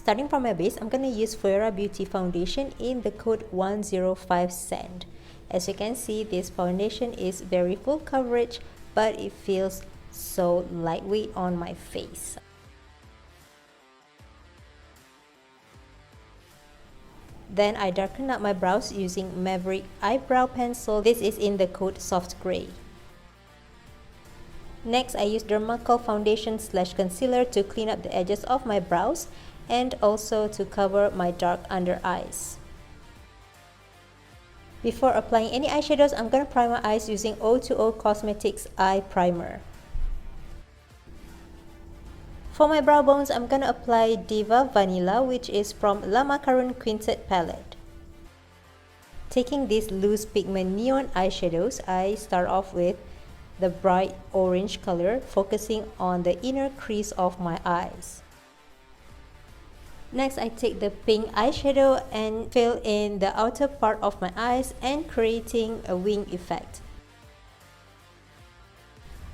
Starting from my base, I'm going to use Phoera Beauty foundation in the code 105 Sand. As you can see, this foundation is very full coverage, but it feels so lightweight on my face. Then I darken up my brows using Maffick eyebrow pencil. This is in the code Soft Gray. Next, I use Dermacol foundation / concealer to clean up the edges of my brows and also to cover my dark under eyes. Before applying any eyeshadows, I'm going to prime my eyes using O2O Cosmetics Eye Primer. For my brow bones, I'm going to apply Diva Vanilla, which is from La Macaroons Quintet palette. Taking these loose pigment neon eyeshadows, I start off with the bright orange color, focusing on the inner crease of my eyes. Next, I take the pink eyeshadow and fill in the outer part of my eyes and creating a wing effect.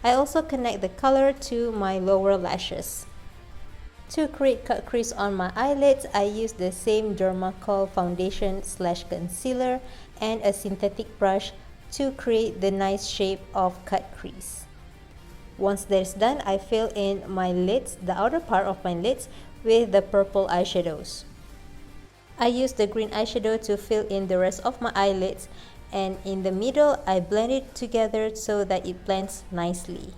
I also connect the color to my lower lashes. To create cut crease on my eyelids, I use the same Dermacol foundation / concealer and a synthetic brush to create the nice shape of cut crease. Once that's done, I fill in my lids, the outer part of my lids, with the purple eyeshadows. I use the green eyeshadow to fill in the rest of my eyelids, and in the middle I blend it together so that it blends nicely.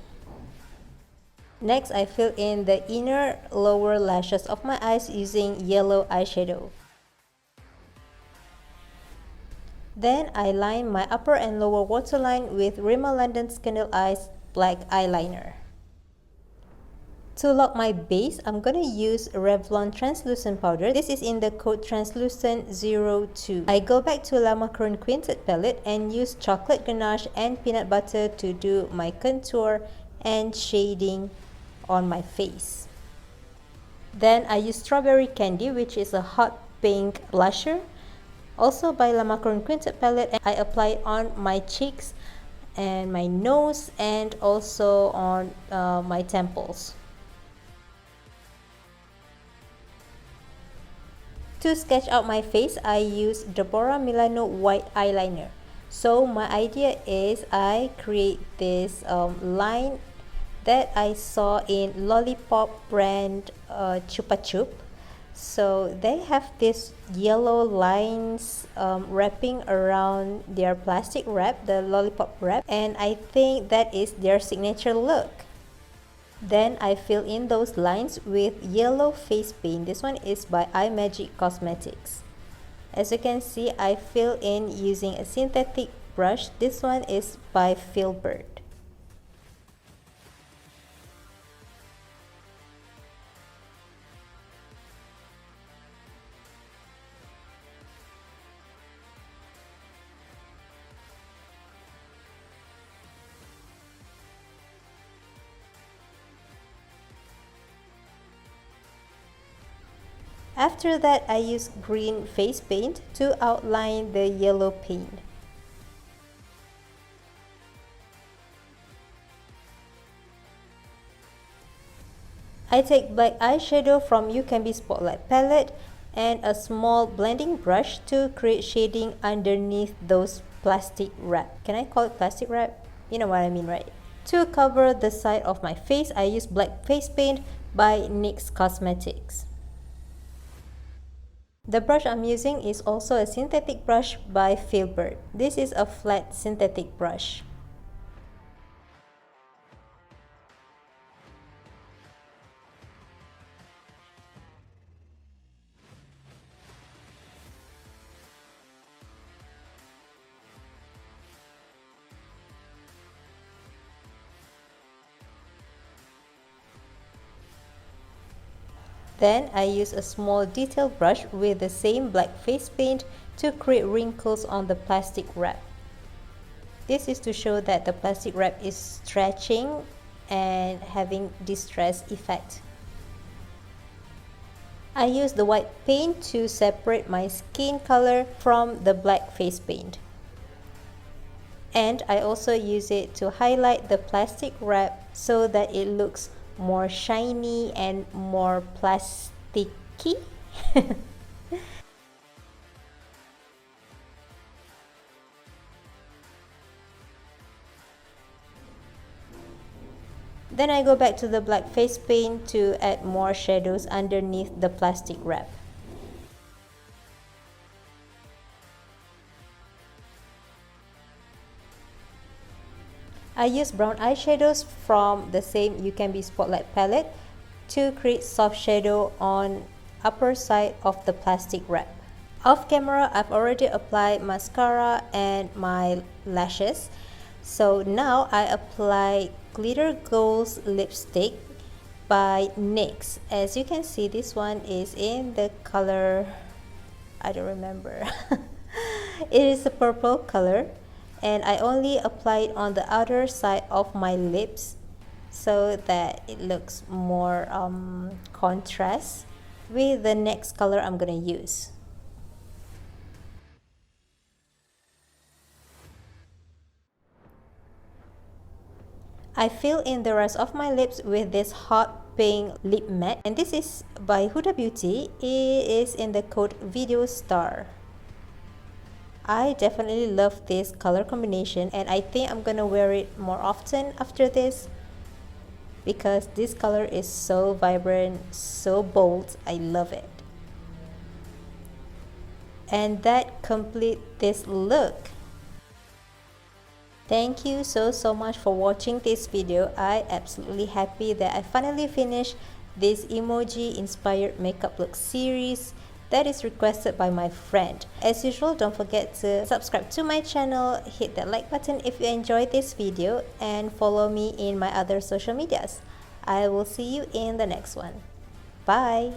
Next, I fill in the inner lower lashes of my eyes using yellow eyeshadow. Then I line my upper and lower waterline with Rimmel London Scandal Eyes black eyeliner. To lock my base, I'm going to use Revlon translucent powder. This is in the code translucent02. I go back to La Macaroons Quintet palette and use chocolate ganache and peanut butter to do my contour and shading on my face. Then I use Strawberry Candy, which is a hot pink blusher, also by La Macaroons Quintet palette, and I apply it on my cheeks and my nose and also on my temples. To sketch out my face, I use Deborah Milano white eyeliner. So my idea is I create this line that I saw in LOLLIPOP brand Chupa Chup. So they have these yellow lines wrapping around their plastic wrap, the lollipop wrap, and I think that is their signature look. Then I fill in those lines with yellow face paint. This one is by iMagic Cosmetics. As you can see, I fill in using a synthetic brush. This one is by Filbert. After that, I use green face paint to outline the yellow paint. I take black eyeshadow from Ucanbe Spotlight palette and a small blending brush to create shading underneath those plastic wrap. Can I call it plastic wrap? You know what I mean, right? To cover the side of my face, I use black face paint by NYX Cosmetics. The brush I'm using is also a synthetic brush by Filbert. This is a flat synthetic brush. Then I use a small detail brush with the same black face paint to create wrinkles on the plastic wrap. This is to show that the plastic wrap is stretching and having distress effect. I use the white paint to separate my skin color from the black face paint. And I also use it to highlight the plastic wrap so that it looks more shiny and more plasticky. Then I go back to the black face paint to add more shadows underneath the plastic wrap. I use brown eyeshadows from the same Ucanbe Spotlight palette to create soft shadow on upper side of the plastic wrap. Off camera, I've already applied mascara and my lashes. So now I apply Glitter Gold lipstick by NYX. As you can see, this one is in the color, I don't remember. It is a purple color, and I only apply it on the outer side of my lips so that it looks more contrast with the next color I'm gonna use. I fill in the rest of my lips with this hot pink lip matte, and this is by Phoera Beauty. It is in the code Video Star. I definitely love this color combination, and I think I'm gonna wear it more often after this because this color is so vibrant, so bold. I love it. And that completes this look. Thank you so much for watching this video. I absolutely happy that I finally finished this emoji-inspired makeup look series that is requested by my friend. As usual, don't forget to subscribe to my channel, hit that like button if you enjoyed this video, and follow me in my other social medias. I will see you in the next one. Bye!